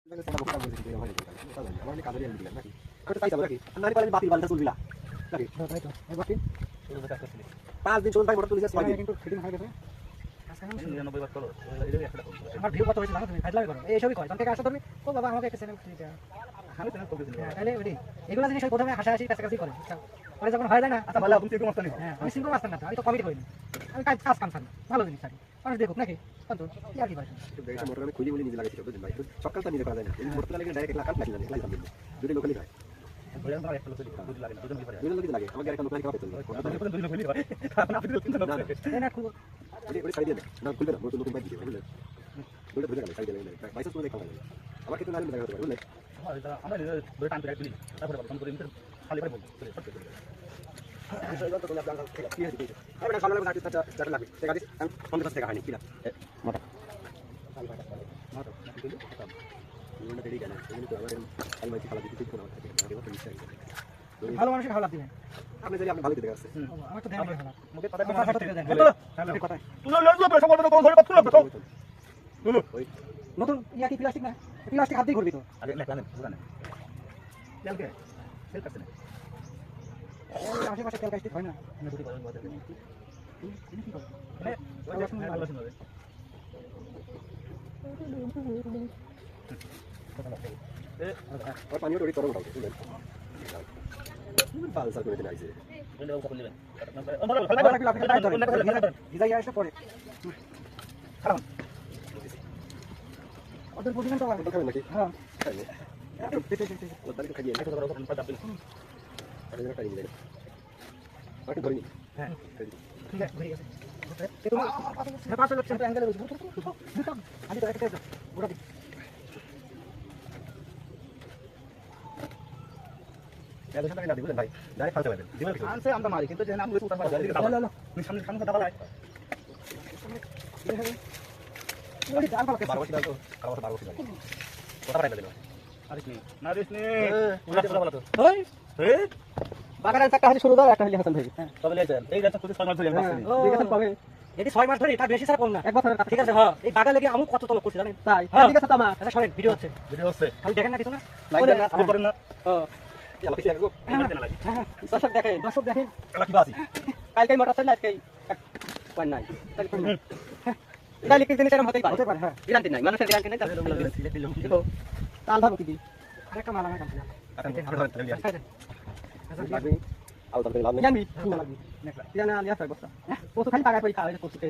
5 দিন চলুন ভাই মোটর তুলিছে 6 দিন কিন্তু ফিটিং হয়ে গেছে আমার ভিউ কত হয়েছে জানো তুমি ফাইজলামি করো এইসবই কয় তখন থেকে আসো তুমি ও বাবা আমাকে একটা চ্যানেল খুলে দাও আমি চ্যানেল করতেছি তাহলে ওই এগুলা জিনিস প্রথমে হাসাহাসি কাছাকাছি করে পরে যখন হয় না আচ্ছা ভালো তুমি সিঙ্গল মাস্টার হ্যাঁ আমি সিঙ্গল মাস্টার না আমি তো কমিটি করিনি আমি কাজ কাম ছাড়ি ভালো জিনিস ছাড়ি মানুষ দেখুক নাকি কত কি আর কি পারে মোটর আমি খুঁজে বলে নিজে লাগাইছি বুঝলেন ভাই সকাল তো নিজে করা যায় না এই মোটর লাগিয়ে ডাইরেক্ট লাগান লাগি না লাগাই দিবেন দুটো লোকালি হয় বলেন তো একটা লোকালি দুটো লাগে দুটো মিলে দুটো লোকালি লাগে আমাকে একটা লোকালি খাওয়াতে চলবে দুটো লোকালি হয় আপনি তো তিনটা না না খুব ওই সাইডে না খুলবে না মোটর নতুন বাইক দিবে বুঝলেন দুটো ধরে গেল সাইডে লাগে বাইসেস করে খাওয়া যায় আমার কিন্তু নালে লাগা হতে পারে বুঝলেন আমরা দুটো টান করে তুলি তারপরে ফোন করে ইন্টার খালি করে বলবো এই তো তোমরা প্ল্যান ঠিক আছে আমি না সামনে লাগবে টাকা লাগবে টাকা দিস আমি 50 টাকা হানি কিনা মোটা মোটা কিন্তু এটা দেরি কেন এমনি তো আমার আলমারি খালা দিতে কোনো আমার থাকে আমি তো নিশ্চয়ই ভালো মানুষকে ভালো লাগবে আপনি যদি আপনি ভালো দিতে গেছে আমার তো দেন ভালো মুখে কথা দেন তাহলে কথা তুই লড় লড় সব কথা ধরে কথা লড় তুই ওই নতুন ইয়া কি প্লাস্টিক না প্লাস্টিক হাত দিয়ে করবি তো আগে লেখা নেন পুরানো তেলকে তেল কাটছে না এই আশেপাশে তেল কাটতে হয় না না দুটো কথা বলতে তুমি কি করবে মানে ওই যখন ভালো শুনবে और पानी थोड़ी तरह उठाओ सुन बाल सा করে দিলাইছে বন্ধ করে নেবেন ভিজা আসে পরে খারাপ ওদের পজিশন তো ভালো খাবেন নাকি হ্যাঁ ওদের খাইয়ে না তো ওখানে পাতা দিন আরে এটা টাইম দেন বাকি ধরি হ্যাঁ ঠিক আছে ঘুরে গেছে তুমি হ্যাঁ পাশে লোক সেটা অ্যাঙ্গেলে বসে আদি তো একটা গোড়া দিন ya lo siento que dibujen ভাই ডাইরেক্ট ফালতে পারবেন দিবেন আনছে আমরা মারি কিন্তু যে নাম গুলো উঠান পারা যায় দাও দাও তুমি সামনে সামনে দাও লাই ওই ডাল পালা 12 বছর দাও তো 12 বছর দাও কথা পারাই দিল আরে কি না দিস নে ওটা কথা বলা তো ওই এই বাগানের একটা হাতে শুরু দাও একটা হলি হাসান ভাই হ্যাঁ তবে লেছেন এই গাছটা খুব 6 মাস ধরে আমি দেখেন পাবে এটি 6 মাস ধরে এটা বেশি ছাড়া কম না এক বছরের কথা ঠিক আছে হ্যাঁ এই বাগা লাগি আমি কত তলব করছি জানেন তাই ঠিক আছে তামা আচ্ছা শুনেন ভিডিও হচ্ছে খালি দেখেন না কিছু না লাইক দেন না আপনি করেন না ya lapis ya go দর্শক দেখেন কালা কি বাসি কালকেই মোটর চালায় আজকেই কোন নাই এটা লিখে দিনে এরকম হতেই পারে হ্যাঁ গ্যারান্টি নাই মানুষের গ্যারান্টি নাই তাহলে ভাবো কি আরেকটা মালা নাই লাগবে আউ তাহলে লাভ নেই জানবি কি লাগবে জানা আলিয়া সব বস্তা ও তো খালি টাকা কই খাওয়া করতে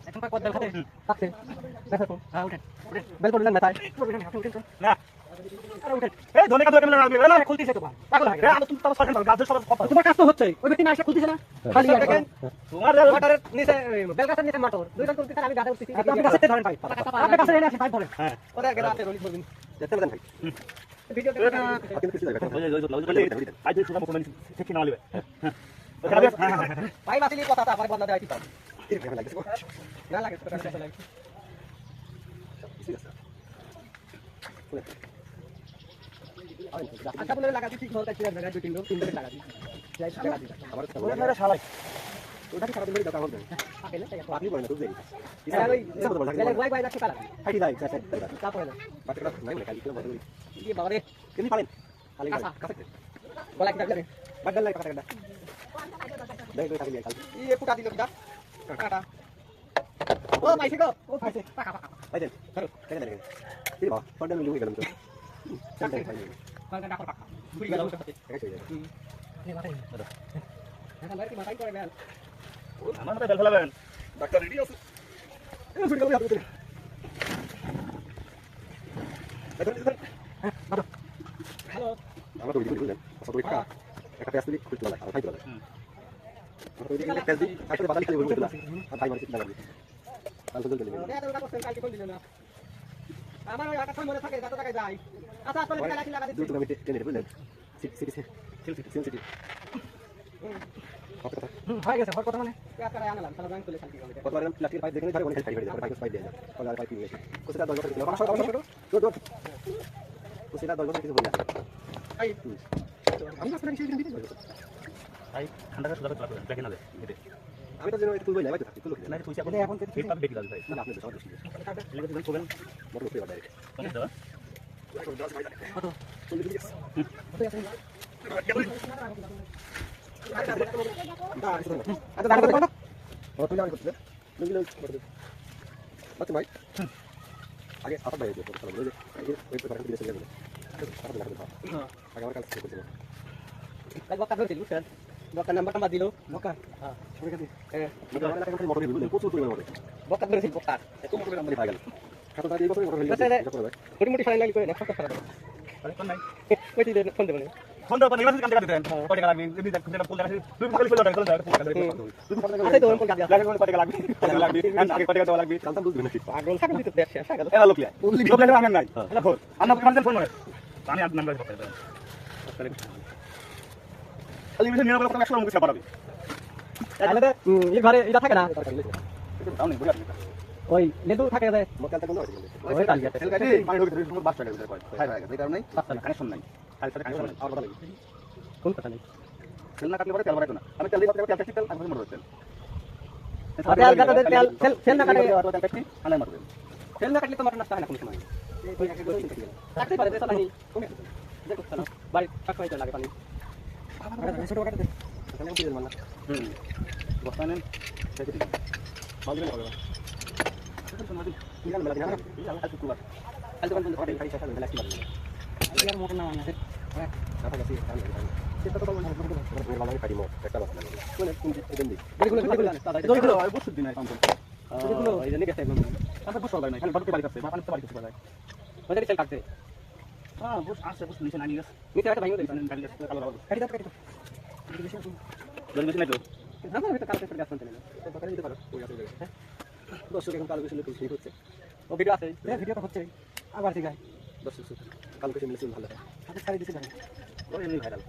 এখন পা কত বেল খাতে থাকছে দেখো হ্যাঁ উঠেন বেল করে দেন মাথায় না আরে উঠেন এই ধনে কাজ করে লাগবে না খুলতিছে তো পাগল হয়ে গেল তুমি তো সরকার গাছের সব তোমার কাজ তো হচ্ছে ওই ব্যক্তি না এসে খুলতিছে না খালি দেখেন তোমার মোটরের নিচে বেল গাছের নিচে মোটর দুইজন করতে আমি গাছে উঠতেছি আপনি গাছে ধরেন ভাই আপনি গাছে এনে আসে পাইপ ধরেন হ্যাঁ ওরে আগে রাতে রোলি করবেন যেতে দেন ভাই ভিডিও দেখেন আপনি কিছু জায়গা ওই আই তুই সুরাম কমেন্ট ঠিক না লিবে হ্যাঁ ভাই বাসিলি কথা আবার বদলা দেয় কি পাও এর কেমন লাগছে না লাগে তো কাছে লাগে আচ্ছা বলে লাগা দিছি ঘর কাছে জায়গা 2-3 লোক 3 দিন লাগা দিছি যাই লাগা দিছি আবার ওরা শালাই ওটা কি সারা দিন দরকার হবে আকেলে তাই আপনি বলেন তো দেরি ওই ওই ভাই যাচ্ছে কালা হাইটি যাই আচ্ছা তারপরে বাকিটা নাই না কালি কেন বলি এই বাবা রে কেনি পালেন খালি কাছে বলা কি যাবে বাদল লাই কাটা দেখ দেখ কালি কালি এই পুটা দিল কিটা কাটা ও মাইছে গো ও ফাইছে পাকা পাকা ভাই দেন চলো কেন দেন এই বাবা পড়ন লুই গেলাম তো চল ভাই পাকা ডাকর পাকা ঘুরি গেল সাথে এই মাথায় দাদা এখন ভাই কি মাথায় করে বেল আমার মাথায় বেল ফেলাবেন ডাক্তার রেডি আছে এই ছুটি গেল হাত দিতে হ্যালো হ্যালো আমরা তো ভিডিও দিলেন কত টাকা একটা পেজ তুলি খুলতে লাগে আর ভাই করে আমরা তো দিকে পেজ দিই আসলে বাদালি খালি বলতে লাগে আর ভাই মারি লাগবে কাল তো দিলেন এটা তো কথা কালকে কোন দিলেন না আমার ওই আটা মনে থাকে কত টাকা যায় আচ্ছা আসলে লাগা দিই দুটো আমি টেনে দেব বুঝলেন সিটি কত কথা হয়ে গেছে কত মানে পেজ করে আনলাম তাহলে ব্যাংক তুলে খালি কত বার প্লাস্টিক পাইপ দেখে ধরে অনেক খালি করে দেব পাইপ দিয়ে কত আর পাইপ দিয়ে কোসটা 10 বছর দিলাম দৌড় কোসটা 10 বছর কিছু বলি আই আমি আসলে কিছু দিন দিতে আই ঠান্ডা করে সুদা করে দেখে না দে আমি তো জানি তুই বই নাই তুই তুই না তুই আপনি এখন পেট পাবে বেশি দাও ভাই না আপনি সব দোষ লেগে দিবেন প্রবলেম মোটর উপরে ডাইরেক্ট কোন দাও আগে আপাত বাইরে দিয়ে চলো ওই পেপারটা দিয়ে চলে যাবে আগে আমার কাছে করতে হবে কাল বক্কা ধরে দিল স্যার বক্কা নাম্বার দিল বক্কা হ্যাঁ সরে গেছে মোটর এলাকায় মোটর দিল প্রচুর পরিমাণ মোটর বক্কা ধরে দিল বক্কা এত মোটর নাম্বার পাই গেল কত টাকা এই বছর মোটর হইলো মোটি মোটি ফাইনাল করে না কত টাকা আরে কোন নাই কই দিলে ফোন দেব ফোন দাও নির্বাচন কাম টাকা দিতেন কত টাকা লাগবে যদি দেখতে ফুল টাকা তুই খালি ফুল টাকা আরে তো ফোন কাজ লাগে কত টাকা লাগবে লাগবে আগে কত টাকা দেওয়া লাগবে কালটা বুঝবি না ঠিক পাগল টাকা দিতে দেখ শেষ গেল এলা লোকলিয়া উলি প্রবলেম আমি নাই এলা ফোন আমরা আপনাদের ফোন করে আমি আজ নাম্বার বলতে দেব খালি মিশন নিয়ে বলতে 100 মুখ পারাবি তাহলে এই ঘরে এটা থাকে না তাও নেই বুঝা ওই লেদু থাকে যায় মোকালটা কোন আছে ওই কাল গেছে তেল গাড়ি পানি ঢোকে তোমার বাস টাকা কয় হাই হাই এই কারণে কানেকশন নাই খালি সাথে কানেকশন নাই আর কথা লাগি কোন কথা নাই তেল না কাটলে পরে তেল বাড়াইতো না আমি তেল দিই তেল ট্যাক্সি তেল আমি মরে তেল তেল কাটা তেল তেল না কাটলে তেল ট্যাক্সি আলাই মারবে তেল না কাটলে তো মটন নষ্ট হয় না কোনো সময় এই তো একে গোল ঠিক আছে কাটতে পারে তেল নাই কমে দেখো চলো বাড়ি টাকা হইতে লাগে পানি ছোট কাটতে দে তাহলে কি দিল মানা বস্তা নেন সেটা দিই মাল দিলে হবে দর্শক এখন কালো বিষয় ঠিক হচ্ছে ও ভিডিও আছে ভিডিও তো হচ্ছে আবার ঠিক আছে দর্শক কালো বিষয় মিলে ভালো হয় হাতে ছাড়ি দিতে জানি ওই এমনি ভাইরাল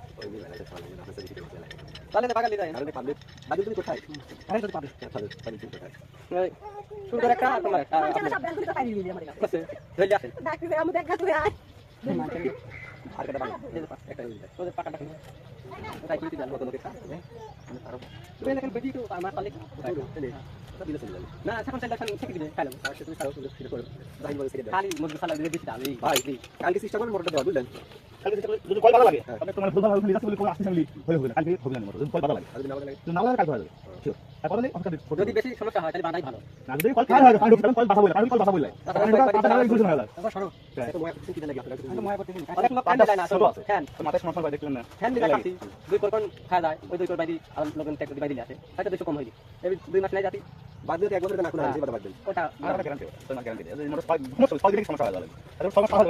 তাহলে তো বাগালি যায় তাহলে পাবলিক বাদি তুমি কোথায় আরে তো পাবলিক তাহলে পাবলিক তুমি কোথায় শুরু করে একটা তোমার একটা সব ব্যাংক তো পাই দিবি আমার কাছে ধরে আসে ডাকতে আমি দেখ গাছে আয় আর একটা বাগান একটা তোদের পাকাটা কিনে ওটাই কিনতে জানো তো লোকে আমি পারো তুমি এখন বেটি তো আমার পালিক না এখন সেকশন থেকে দিবে খাইলাম আর তুমি খাও শুরু করো যাই বলে সেটা খালি মজুর সালা দিয়ে দিতে আমি ভাই কালকে চেষ্টা করব মোটরটা দেওয়া বুঝলেন কালকে যদি কল ভালো লাগে তবে তোমার ভুল ভালো হলে বলে কোন আসতে চাইলি হয়ে কালকে হবে না মোটর যদি কল ভালো লাগে যদি না ভালো লাগে তো না লাগে কালকে হবে শিওর তারপরে যদি বেশি সমস্যা হয় তাহলে বানাই ভালো না যদি কল খারাপ হয় কারণ কল ভালো বলে কারণ কল ভালো বলে তাহলে দুজন হয়ে যায় তারপর সরো তো ময়া করতে কি লাগে আপনারা কিন্তু ময়া করতে অনেক লোক কান্ড যায় না ছোট আছে ফ্যান তো মাথায় সমস্যা হয় দেখলেন না ফ্যান দিলে কাটি দুই কোন খাওয়া যায় ওই দুই কোন বাইদি আর লোকজন ট্যাক্স দিবাই দিলে আসে হয়তো বেশি কম হইলি এই দুই মাস নাই যাতি বাদ দিতে এক বছর না করে বাদ দেন ওটা গ্যারান্টি তোমার গ্যারান্টি এই মোটর 5 দিন সমস্যা হয় তাহলে সমস্যা হলে